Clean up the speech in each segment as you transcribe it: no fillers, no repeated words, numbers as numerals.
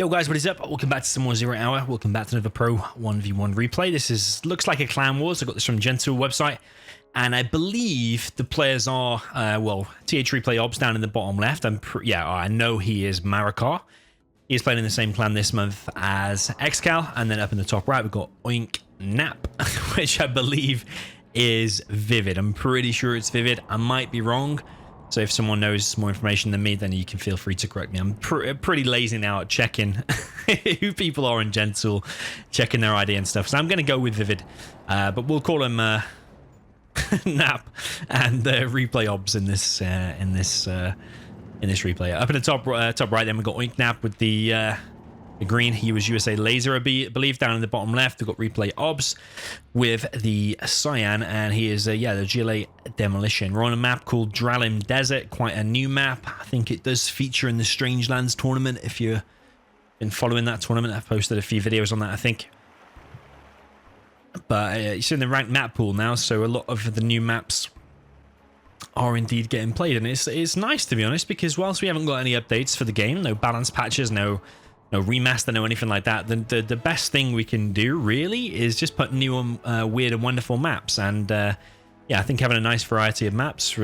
Yo guys, what is up? Welcome back to some more Zero Hour. Welcome back to another Pro 1v1 replay. Looks like a Clan Wars. I got this from Gentle website. And I believe the players are, TH Replay Obs down in the bottom left. I know he is Marakar. He's playing in the same clan this month as Xcal. And then up in the top right, we've got Oink Nap, which I believe is ViViD. I'm pretty sure it's ViViD. I might be wrong. So if someone knows more information than me, then you can feel free to correct me. I'm pretty lazy now at checking who people are in Gentle, checking their ID and stuff. So I'm going to go with ViViD, but we'll call him Nap and Replay Obs in this replay. Up in the top right, then we've got Oink Nap with the green. He was USA Laser, I believe. Down in the bottom left, we've got Replay Obs with the cyan, and he is the GLA Demolition. We're on a map called Dralim Desert, quite a new map. I think it does feature in the Strangelands tournament. If you've been following that tournament, I've posted a few videos on that, I think. But it's in the ranked map pool now, so a lot of the new maps are indeed getting played, and it's nice, to be honest, because whilst we haven't got any updates for the game, no balance patches, no remaster, no anything like that, the best thing we can do really is just put new weird and wonderful maps. And I think having a nice variety of maps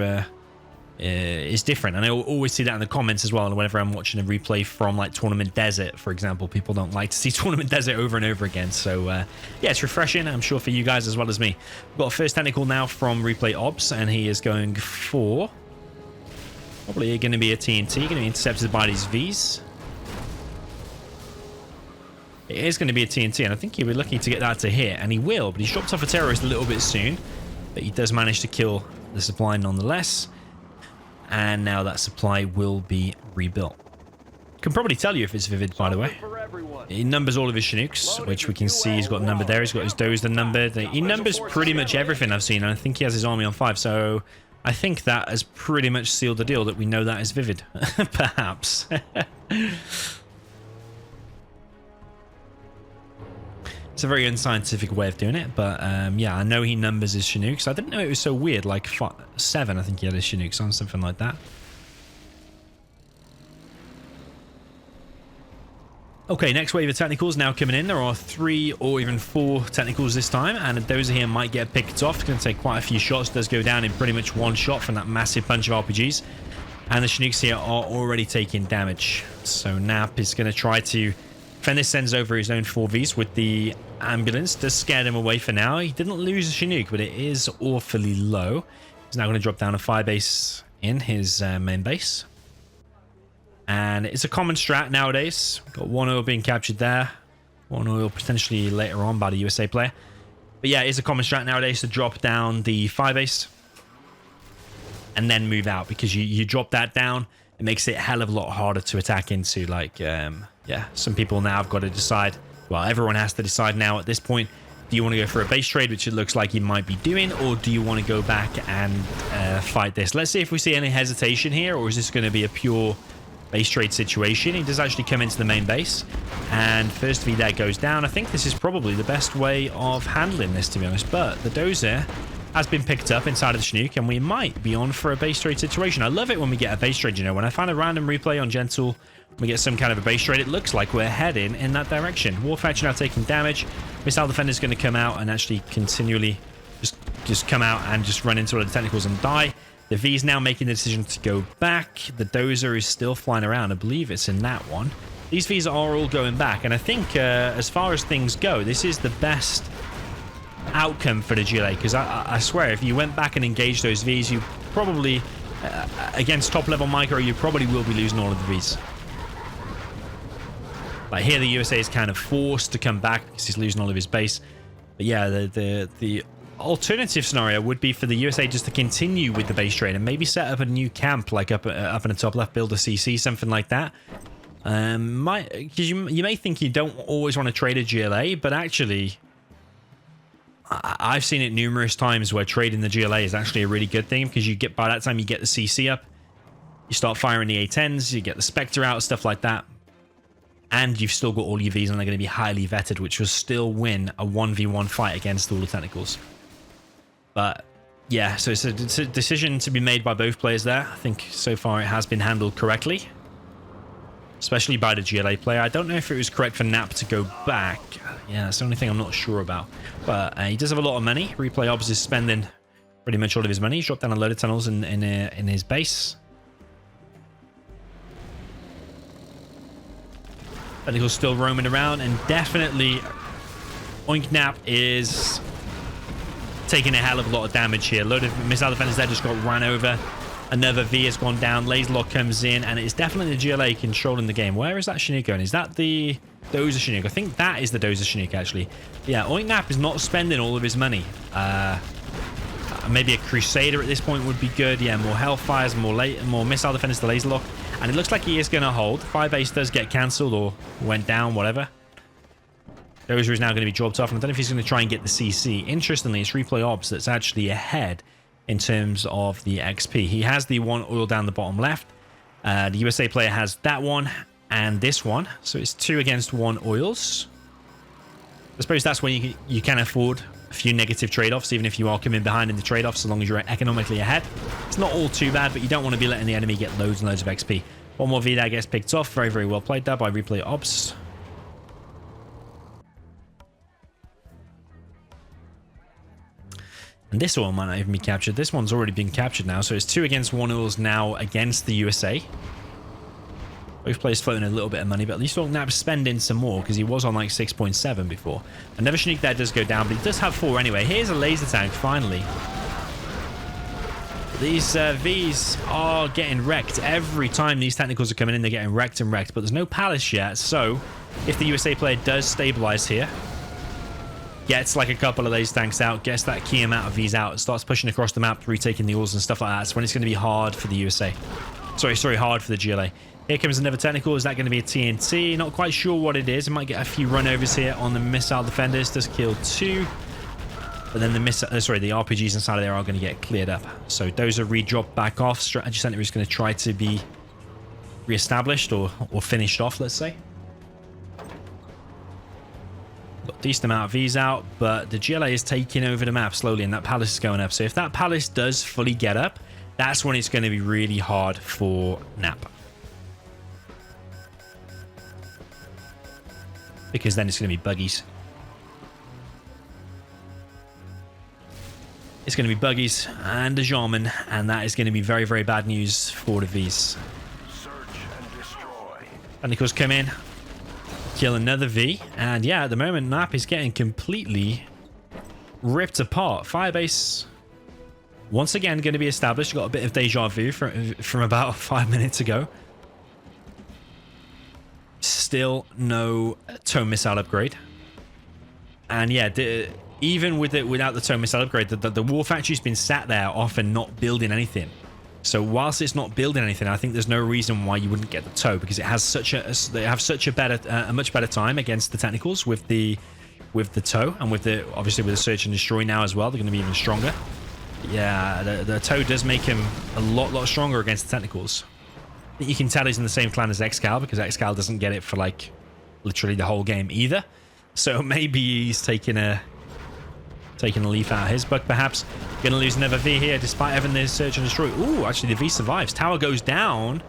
is different, and I always see that in the comments as well. And whenever I'm watching a replay from like Tournament Desert, for example, people don't like to see Tournament Desert over and over again. So it's refreshing, I'm sure, for you guys as well as me. We've got a first technical now from Replay Obs, and he is going for probably going to be a TNT, going to be intercepted by these Vs. It is going to be a TNT, and I think he'll be lucky to get that to hit, and he will, but he's dropped off a terrorist a little bit soon, but he does manage to kill the supply nonetheless, and now that supply will be rebuilt. Can probably tell you if it's ViViD, by the way. He numbers all of his Chinooks, which we can see he's got numbered there. He's got his Dozer numbered. He numbers pretty much everything I've seen, and I think he has his army on 5, so I think that has pretty much sealed the deal that we know that is ViViD, perhaps. It's a very unscientific way of doing it, but I know he numbers his Chinooks. I didn't know it was so weird, like 7, I think he had his Chinooks on, something like that. Okay, next wave of technicals now coming in. There are 3 or even 4 technicals this time, and those here might get picked off. It's going to take quite a few shots. It does go down in pretty much one shot from that massive bunch of RPGs. And the Chinooks here are already taking damage. So Nap is going to try to defend this, sends over his own 4Vs with the ambulance. Does scare them away for now. He didn't lose a Chinook, but it is awfully low. He's now going to drop down a fire base in his main base. And it's a common strat nowadays. Got 1 oil being captured there. 1 oil potentially later on by the USA player. But yeah, it's a common strat nowadays to drop down the fire base and then move out, because you drop that down, it makes it a hell of a lot harder to attack into. Like, some people now have got to decide. Well, everyone has to decide now at this point. Do you want to go for a base trade, which it looks like you might be doing, or do you want to go back and fight this? Let's see if we see any hesitation here, or is this going to be a pure base trade situation? He does actually come into the main base, and first V that goes down. I think this is probably the best way of handling this, to be honest, but the Dozer has been picked up inside of the Chinook, and we might be on for a base trade situation. I love it when we get a base trade, when I find a random replay on Gentle, we get some kind of a base trade, it looks like we're heading in that direction. Warfetch now taking damage. Missile Defender is going to come out and actually continually just come out and just run into all the technicals and die. The V's now making the decision to go back. The Dozer is still flying around. I believe it's in that one. These V's are all going back, and I think as far as things go, this is the best outcome for the GLA, because I swear if you went back and engaged those V's, you probably against top level micro, you probably will be losing all of the V's. Like here, the USA is kind of forced to come back because he's losing all of his base. But yeah, the alternative scenario would be for the USA just to continue with the base trade and maybe set up a new camp, like up in the top left, build a CC, something like that. Because you may think you don't always want to trade a GLA, but actually, I've seen it numerous times where trading the GLA is actually a really good thing, because by that time you get the CC up, you start firing the A10s, you get the Spectre out, stuff like that. And you've still got all your Vs, and they're going to be highly vetted, which will still win a 1v1 fight against all the technicals. But yeah, so it's a decision to be made by both players there. I think so far it has been handled correctly. especially by the GLA player. I don't know if it was correct for Nap to go back. Yeah, that's the only thing I'm not sure about. But he does have a lot of money. Replay Obs is spending pretty much all of his money. He's dropped down a load of tunnels in his base. Technical's still roaming around, and definitely Oink Nap is taking a hell of a lot of damage here. Load of missile defenders there just got ran over. Another V has gone down. Laser Lock comes in, and it's definitely the GLA controlling the game. Where is that Chinook going? Is that the Dozer Chinook? I think that is the Dozer Chinook, actually. Yeah, Oink Nap is not spending all of his money. Maybe a Crusader at this point would be good. Yeah, more Hellfires, more missile defenders to Laser Lock. And it looks like he is going to hold. 5 base does get cancelled or went down, whatever. Dozer is now going to be dropped off, and I don't know if he's going to try and get the CC. Interestingly, it's Replay Ops that's actually ahead in terms of the XP. He has the one oil down the bottom left. The USA player has that one and this one. So it's 2 against 1 oils. I suppose that's when you can afford a few negative trade-offs, even if you are coming behind in the trade-offs, so long as you're economically ahead. It's not all too bad, but you don't want to be letting the enemy get loads and loads of XP. One more ViViD gets picked off. Very, very well played there by Replay Ops. And this one might not even be captured. This one's already been captured now, so it's 2 against 1 oils now against the USA. Both players floating a little bit of money, but at least Oink Nap's spending some more because he was on like 6.7 before. Another Chinook there does go down, but he does have 4 anyway. Here's a laser tank, finally. These Vs are getting wrecked. Every time these technicals are coming in, they're getting wrecked and wrecked, but there's no palace yet, so if the USA player does stabilize here, gets like a couple of these tanks out, gets that key amount of Vs out, starts pushing across the map, retaking the oils and stuff like that, that's when it's going to be hard for the USA. Sorry, hard for the GLA. Here comes another technical. Is that going to be a TNT? Not quite sure what it is. It might get a few runovers here on the missile defenders. Does kill 2. But then the RPGs inside of there are going to get cleared up. So those are re-dropped back off. Strategy Center is going to try to be re-established or finished off, let's say. Got a decent amount of Vs out, but the GLA is taking over the map slowly, and that palace is going up. So if that palace does fully get up, that's when it's going to be really hard for Nap. Because then it's going to be buggies. It's going to be buggies and a Jarman, and that is going to be very, very bad news for the Vs. Technicals come in, kill another V, and yeah, at the moment, Nap is getting completely ripped apart. Firebase, once again, going to be established. Got a bit of deja vu from about 5 minutes ago. Still no tow missile upgrade, and yeah, even without the tow missile upgrade, the war factory's been sat there often not building anything. So whilst it's not building anything, I think there's no reason why you wouldn't get the tow, because it has they have such a much better time against the technicals with the tow, and obviously with the search and destroy now as well, they're going to be even stronger. Yeah, the tow does make him a lot stronger against the technicals. You can tell he's in the same clan as Excal, because Excal doesn't get it for like literally the whole game either. So maybe he's taking a leaf out of his book, perhaps. Gonna lose another V here despite having this search and destroy. Ooh, actually the V survives. Tower goes down.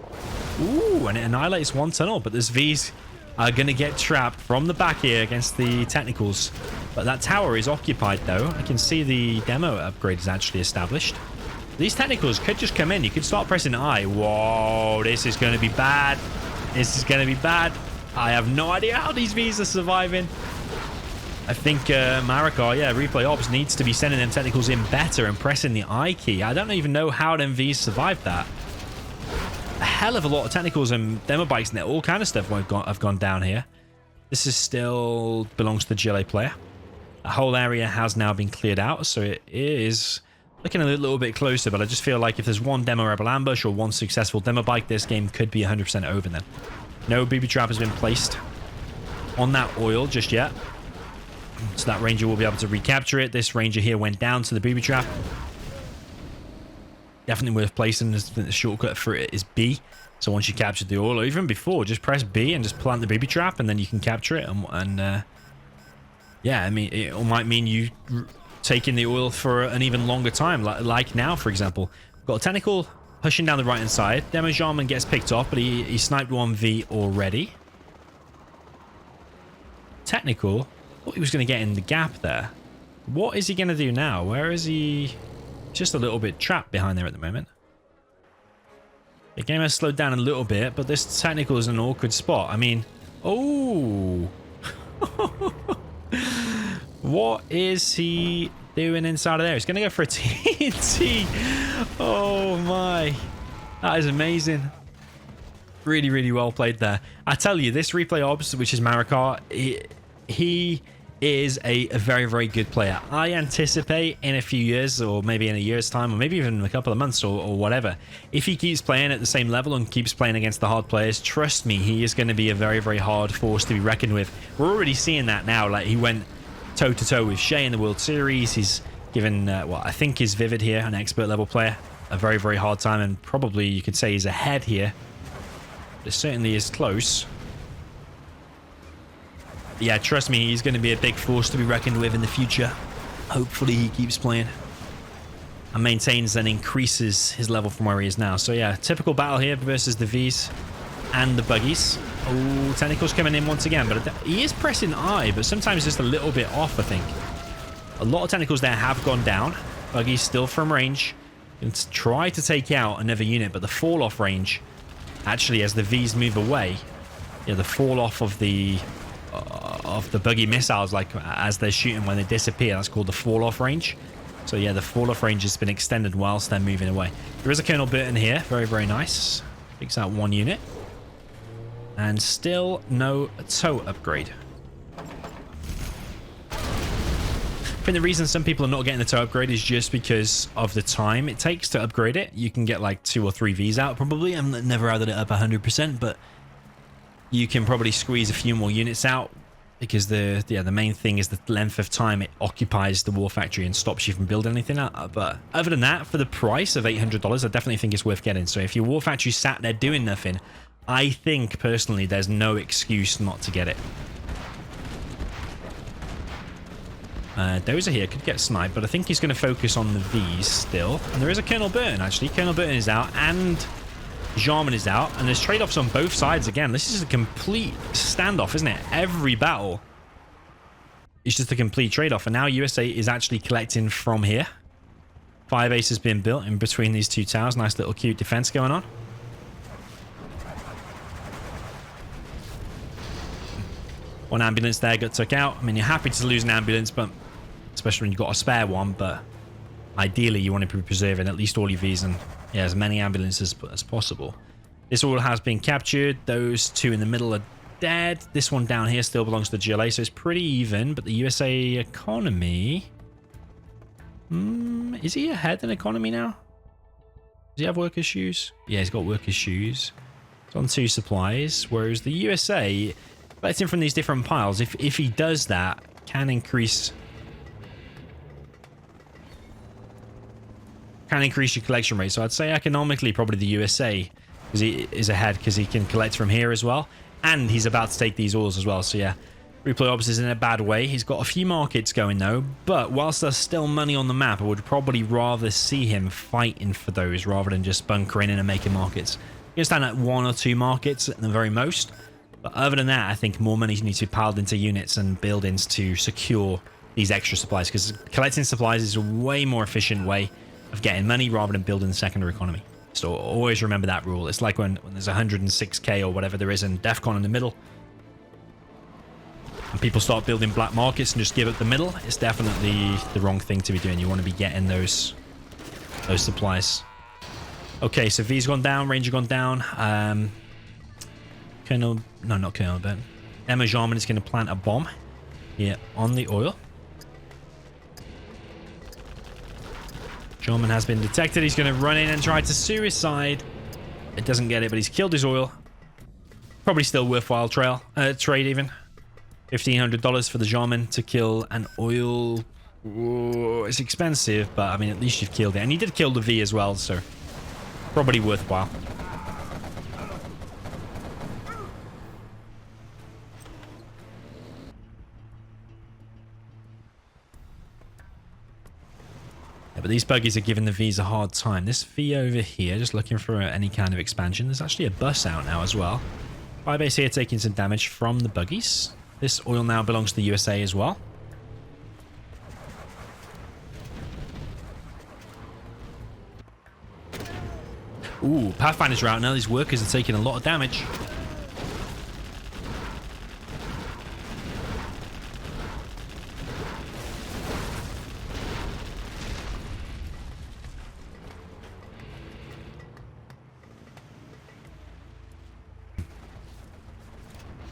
Ooh, and it annihilates one tunnel, but this V's are gonna get trapped from the back here against the technicals. But that tower is occupied though. I can see the demo upgrade is actually established. These technicals could just come in. You could start pressing I. Whoa, this is going to be bad. This is going to be bad. I have no idea how these Vs are surviving. I think Marakar, yeah, Replay Ops needs to be sending them technicals in better and pressing the I key. I don't even know how them Vs survived that. A hell of a lot of technicals and demo bikes and all kind of stuff have gone down here. This is still belongs to the GLA player. The whole area has now been cleared out, so it is looking a little bit closer, but I just feel like if there's one demo rebel ambush or one successful demo bike, this game could be 100% over then. No booby trap has been placed on that oil just yet, so that ranger will be able to recapture it. This ranger here went down to the booby trap. Definitely worth placing. The shortcut for it is B. So once you capture the oil, or even before, just press B and just plant the booby trap, and then you can capture it. And yeah, I mean, it might mean you taking the oil for an even longer time, like now, for example. Got a technical pushing down the right-hand side. Demo Jarman gets picked off, but he sniped 1v already. Technical. Thought he was going to get in the gap there. What is he going to do now? Where is he? Just a little bit trapped behind there at the moment. The game has slowed down a little bit, but this technical is an awkward spot. I mean, oh. What is he doing inside of there? He's going to go for a TNT. Oh my. That is amazing. Really, really well played there. I tell you, this replay obs, which is Marakar, he is a very, very good player. I anticipate in a few years, or maybe in a year's time, or maybe even a couple of months or whatever, if he keeps playing at the same level and keeps playing against the hard players, trust me, he is going to be a very, very hard force to be reckoned with. We're already seeing that now. Like, he went toe-to-toe with Shea in the World Series. He's given, well, I think is ViViD here, an expert level player, a very, very hard time, and probably you could say he's ahead here. But it certainly is close. Yeah, trust me, he's going to be a big force to be reckoned with in the future. Hopefully he keeps playing and maintains and increases his level from where he is now. So yeah, typical battle here versus the Vs and the Buggies. Oh, Technical's coming in once again, but he is pressing I, but sometimes just a little bit off, I think. A lot of Technicals there have gone down. Buggy's still from range. Can try to take out another unit, but the fall off range, actually, as the Vs move away, yeah, the fall off of the buggy missiles, like as they're shooting when they disappear, that's called the fall off range. So yeah, the fall off range has been extended whilst they're moving away. There is a Colonel Burton here, very, very nice. Picks out one unit, and still no tow upgrade. I think the reason some people are not getting the tow upgrade is just because of the time it takes to upgrade it. You can get like 2 or 3 Vs out probably. I've never added it up 100%, but you can probably squeeze a few more units out, because the main thing is the length of time it occupies the war factory and stops you from building anything out. But other than that, for the price of $800, I definitely think it's worth getting. So if your war factory sat there doing nothing, I think personally there's no excuse not to get it. Dozer here could get sniped, but I think he's going to focus on the Vs still. And there is a Colonel Burton, actually. Colonel Burton is out, and Jarman is out, and there's trade-offs on both sides again. This is a complete standoff, isn't it? Every battle is just a complete trade-off, and now USA is actually collecting from here. 5 ace has been built in between these two towers. Nice little cute defense going on. One ambulance there got took out. I mean, you're happy to lose an ambulance, but especially when you've got a spare one, but ideally you want to be preserving at least all your Vs and yeah, as many ambulances as possible. This all has been captured. Those two in the middle are dead. This one down here still belongs to the GLA, so it's pretty even, but the USA economy... is he ahead in economy now? Does he have workers' shoes? Yeah, he's got workers' shoes. It's on 2 supplies, whereas the USA, collecting from these different piles, if he does that, can increase your collection rate. So I'd say economically probably the USA, because he is ahead because he can collect from here as well, and he's about to take these oils as well. So yeah, replay ops is in a bad way. He's got a few markets going though, but whilst there's still money on the map, I would probably rather see him fighting for those rather than just bunkering in and making markets. You can stand at 1 or 2 markets at the very most, but other than that, I think more money needs to be piled into units and buildings to secure these extra supplies, because collecting supplies is a way more efficient way of getting money rather than building the secondary economy. So always remember that rule. It's like when there's 106k or whatever there is in DEFCON in the middle, and people start building black markets and just give up the middle, it's definitely the wrong thing to be doing. You want to be getting those supplies. Okay, so V's gone down, Ranger gone down. Colonel, no, not Colonel, but Emma Jarman is going to plant a bomb here on the oil. Jarman has been detected. He's going to run in and try to suicide. It doesn't get it, but he's killed his oil. Probably still worthwhile trade even. $1,500 for the Jarman to kill an oil. Ooh, it's expensive, but I mean, at least you've killed it. And he did kill the V as well, so probably worthwhile. Yeah, but but these buggies are giving the Vs a hard time. This V over here, just looking for any kind of expansion. There's actually a bus out now as well. Base here taking some damage from the buggies. This oil now belongs to the USA as well. Ooh, Pathfinders are out now. These workers are taking a lot of damage.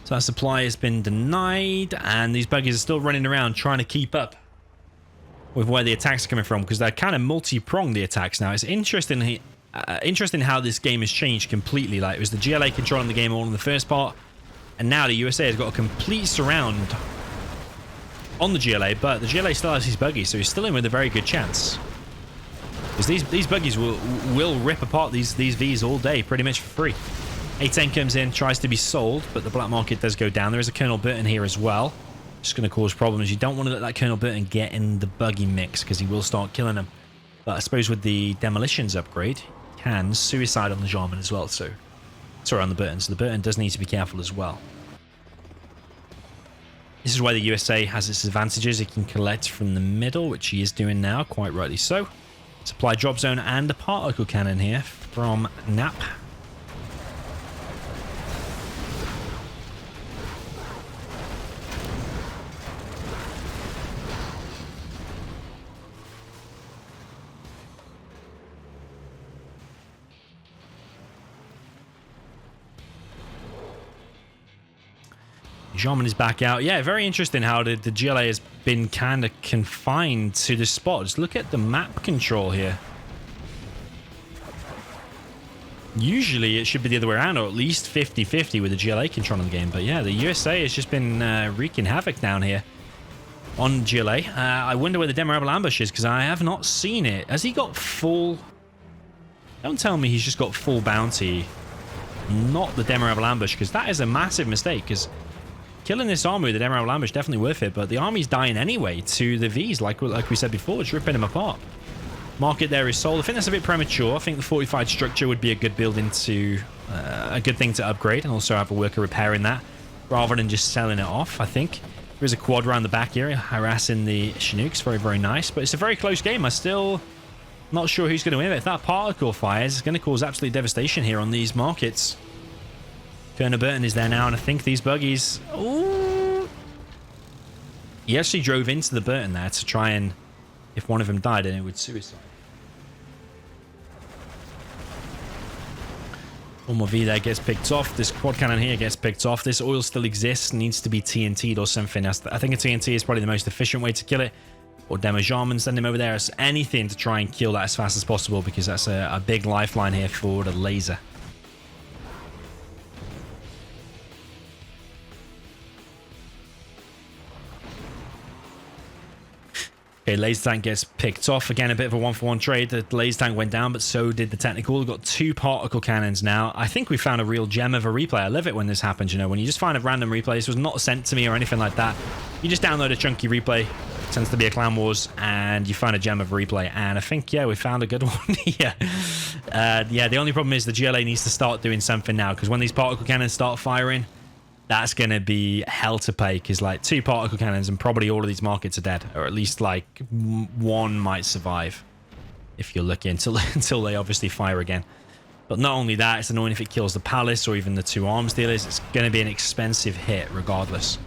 So that supply has been denied, and these buggies are still running around trying to keep up with where the attacks are coming from, because they're kind of multi-pronged, the attacks now. It's interesting how this game has changed completely. Like, it was the GLA controlling the game all in the first part, and now the USA has got a complete surround on the GLA, but the GLA still has these buggies, so he's still in with a very good chance. Because these buggies will rip apart these Vs all day, pretty much for free. A10 comes in, tries to be sold, but the black market does go down. There is a Colonel Burton here as well. Just going to cause problems. You don't want to let that Colonel Burton get in the buggy mix, because he will start killing them. But I suppose with the demolitions upgrade, you can suicide on the Jarman as well. So, sorry, on the Burton. So the Burton does need to be careful as well. This is why the USA has its advantages. It can collect from the middle, which he is doing now, quite rightly so. Supply drop zone and a particle cannon here from NAP. Jarman is back out. Yeah, very interesting how the GLA has been kind of confined to the spot. Just look at the map control here. Usually it should be the other way around, or at least 50-50 with the GLA controlling the game. But yeah, the USA has just been wreaking havoc down here on GLA. I wonder where the Demo Rebel ambush is, because I have not seen it. Has he got full... Don't tell me he's just got full bounty. Not the Demo Rebel ambush, because that is a massive mistake, because... killing this army with the Demo Rebel ambush, definitely worth it, but the army's dying anyway to the Vs, like we said before. It's ripping them apart. Market there is sold. I think that's a bit premature. I think the fortified structure would be a good build into a good thing to upgrade, and also have a worker repairing that rather than just selling it off. I think there is a quad around the back area harassing the Chinooks. Very, very nice, but it's a very close game. I'm still not sure who's going to win it. If that particle fires, it's going to cause absolute devastation here on these markets. Colonel Burton is there now, and I think these buggies... Ooh. He actually drove into the Burton there to try and... if one of them died, then it would suicide. One more V there gets picked off. This quad cannon here gets picked off. This oil still exists. Needs to be TNT'd or something. I think a TNT is probably the most efficient way to kill it. Or Demo Jarman, send him over there as anything to try and kill that as fast as possible, because that's a big lifeline here for the laser. Okay, laser tank gets picked off. Again, a bit of a one-for-one trade. The laser tank went down, but so did the technical. We've got 2 particle cannons now. I think we found a real gem of a replay. I love it when this happens, you know, when you just find a random replay. This was not sent to me or anything like that. You just download a chunky replay. It tends to be a Clan Wars, and you find a gem of a replay. And I think, yeah, we found a good one here. Yeah, the only problem is the GLA needs to start doing something now, because when these particle cannons start firing, that's going to be hell to pay, because like 2 particle cannons and probably all of these markets are dead, or at least like 1 might survive if you're lucky until they obviously fire again. But not only that, it's annoying if it kills the palace or even the 2 arms dealers. It's going to be an expensive hit regardless.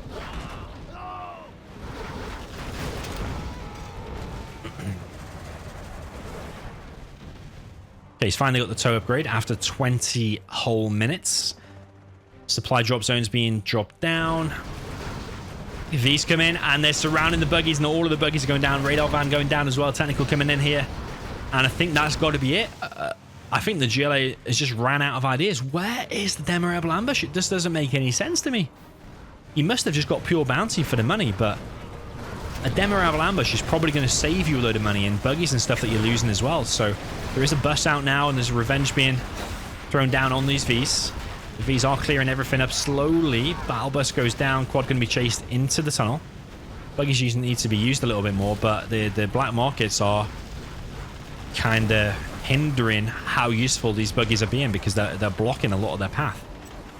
Okay, he's finally got the tow upgrade after 20 whole minutes. Supply drop zone's being dropped down. V's come in, and they're surrounding the buggies, and all of the buggies are going down. Radar van going down as well. Technical coming in here. And I think that's got to be it. I think the GLA has just ran out of ideas. Where is the Demo Rebel ambush? It just doesn't make any sense to me. You must have just got pure bounty for the money, but a Demo Rebel ambush is probably going to save you a load of money and buggies and stuff that you're losing as well. So there is a bus out now, and there's a revenge being thrown down on these Vs. The Vs are clearing everything up slowly. Battle bus goes down. Quad going to be chased into the tunnel. Buggies need to be used a little bit more, but the black markets are kind of hindering how useful these buggies are being, because they're blocking a lot of their path.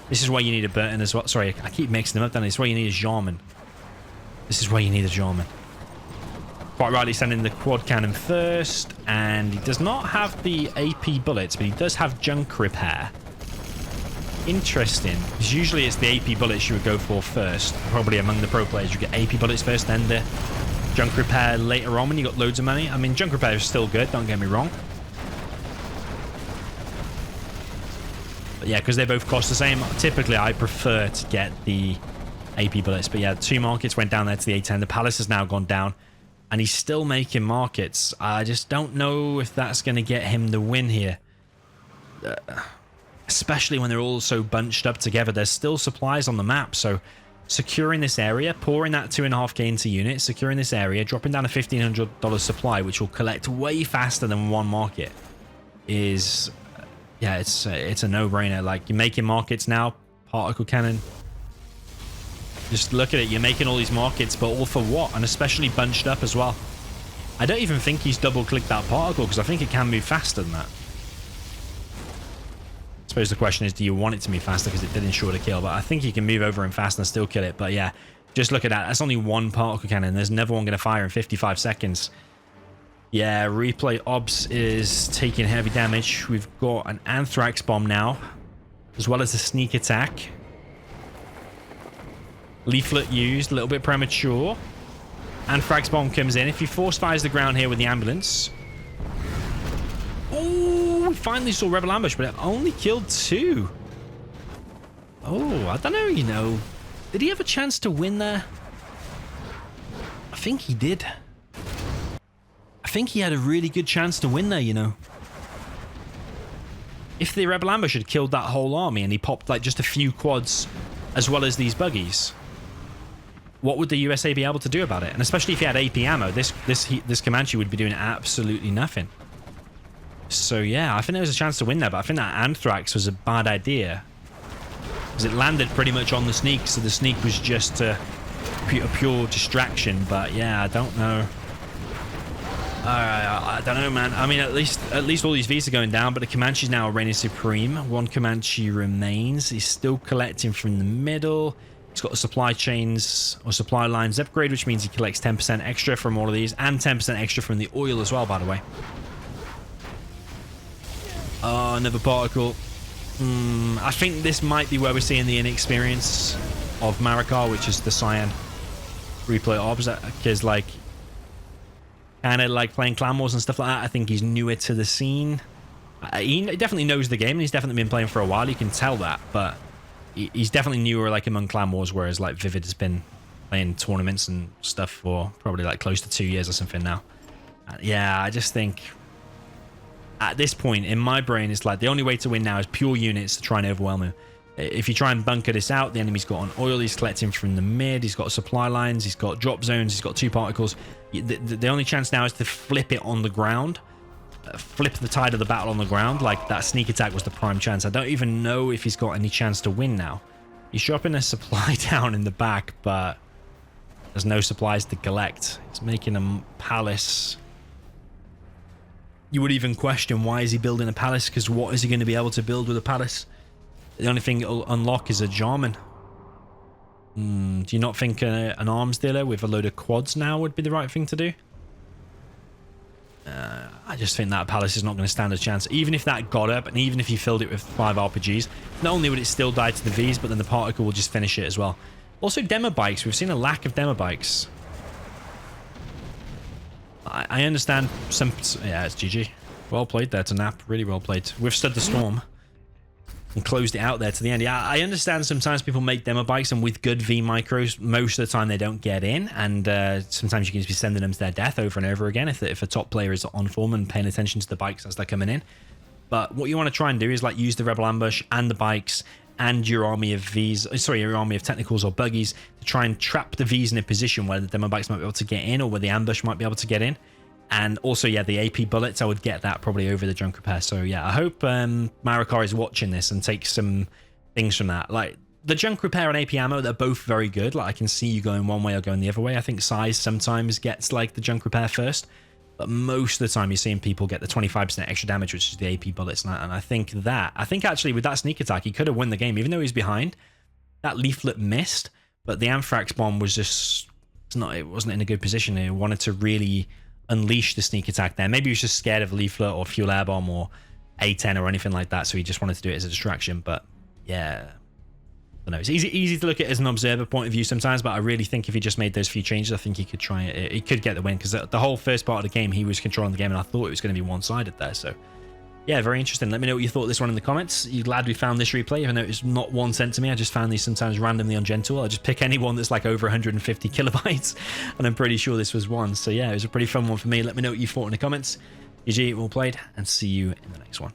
This is why you need a Burton as well. Sorry, I keep mixing them up. Then this is why you need a Jarman. This is why you need a Jarman. Quite rightly sending the quad cannon first, and he does not have the AP bullets, but he does have junk repair. Interesting, because usually it's the AP bullets you would go for first. Probably among the pro players, you get AP bullets first, then the junk repair later on when you got loads of money. I mean, junk repair is still good, don't get me wrong. But yeah, because they both cost the same, typically I prefer to get the AP bullets. But yeah, 2 markets went down there to the A10. The Palace has now gone down, and he's still making markets. I just don't know if that's going to get him the win here. Especially when they're all so bunched up together. There's still supplies on the map, so securing this area, pouring that 2.5k into units, securing this area, dropping down a $1,500 supply, which will collect way faster than one market, is... yeah, it's a no-brainer. Like, you're making markets now, particle cannon. Just look at it, you're making all these markets, but all for what? And especially bunched up as well. I don't even think he's double-clicked that particle, because I think it can move faster than that. I suppose the question is, do you want it to move faster, because it did ensure the kill? But I think you can move over him fast and still kill it. But yeah, just look at that. That's only one particle cannon. There's another one going to fire in 55 seconds. Yeah, replay obs is taking heavy damage. We've got an anthrax bomb now, as well as a sneak attack. Leaflet used, a little bit premature. Anthrax bomb comes in. If he force fires the ground here with the ambulance... oh, we finally saw Rebel Ambush, but it only killed 2. Oh, I don't know, you know. Did he have a chance to win there? I think he did. I think he had a really good chance to win there, you know. If the Rebel Ambush had killed that whole army and he popped like just a few quads as well as these buggies, what would the USA be able to do about it? And especially if he had AP ammo, this Comanche would be doing absolutely nothing. So yeah, I think there was a chance to win there, but I think that Anthrax was a bad idea, because it landed pretty much on the sneak, so the sneak was just a pure distraction. But yeah, I don't know. I don't know, man. I mean, at least all these Vs are going down, but the Comanche's now reigning supreme. One Comanche remains. He's still collecting from the middle. He's got the supply chains or supply lines upgrade, which means he collects 10% extra from all of these, and 10% extra from the oil as well, by the way. Oh, another particle. I think this might be where we're seeing the inexperience of Marakar, which is the Cyan replay obs, because like kind of like playing Clan Wars and stuff like that. I think he's newer to the scene. He definitely knows the game, and he's definitely been playing for a while. You can tell that, but he's definitely newer like among Clan Wars, whereas like ViViD has been playing tournaments and stuff for probably like close to 2 years or something now. Yeah, I just think at this point in my brain, it's like the only way to win now is pure units to try and overwhelm him. If you try and bunker this out, the enemy's got an oil, he's collecting from the mid, he's got supply lines, he's got drop zones, he's got 2 particles. The only chance now is to flip it on the ground, flip the tide of the battle on the ground. Like that sneak attack was the prime chance. I don't even know if he's got any chance to win now. He's dropping a supply down in the back, but there's no supplies to collect. He's making a palace. You would even question, why is he building a palace? Because what is he going to be able to build with a palace? The only thing it'll unlock is a Jarman. Do you not think an arms dealer with a load of quads now would be the right thing to do? I just think that palace is not going to stand a chance. Even if that got up, and even if you filled it with 5 RPGs, not only would it still die to the Vs, but then the particle will just finish it as well. Also, demo bikes. We've seen a lack of demo bikes. I understand some... yeah, it's GG. Well played there to Nap. Really well played. Withstood the storm and closed it out there to the end. Yeah, I understand sometimes people make demo bikes, and with good V micros, most of the time they don't get in, and sometimes you can just be sending them to their death over and over again if a top player is on form and paying attention to the bikes as they're coming in. But what you want to try and do is like use the Rebel Ambush and the bikes and your army of Vs, sorry, your army of technicals or buggies to try and trap the Vs in a position where the demo bikes might be able to get in, or where the ambush might be able to get in. And also, yeah, the AP bullets, I would get that probably over the junk repair. So yeah, I hope Marakar is watching this and takes some things from that. Like the junk repair and AP ammo, they're both very good. Like I can see you going one way or going the other way. I think size sometimes gets like the junk repair first, but most of the time you're seeing people get the 25% extra damage, which is the AP bullets. And I think actually with that sneak attack, he could have won the game, even though he was behind. That leaflet missed, but the Anthrax bomb was just, it wasn't in a good position. He wanted to really unleash the sneak attack there. Maybe he was just scared of leaflet or fuel air bomb or A10 or anything like that, so he just wanted to do it as a distraction. But yeah, I don't know. It's easy to look at it as an observer point of view sometimes, but I really think if he just made those few changes, I think he could try it. He could get the win, because the whole first part of the game, he was controlling the game, and I thought it was going to be one-sided there. So yeah, very interesting. Let me know what you thought of this one in the comments. Are you glad we found this replay, even though it's not one sent to me? I just found these sometimes randomly on Gentle. I just pick anyone that's like over 150 kilobytes, and I'm pretty sure this was one. So yeah, it was a pretty fun one for me. Let me know what you thought in the comments. GG, well played, and see you in the next one.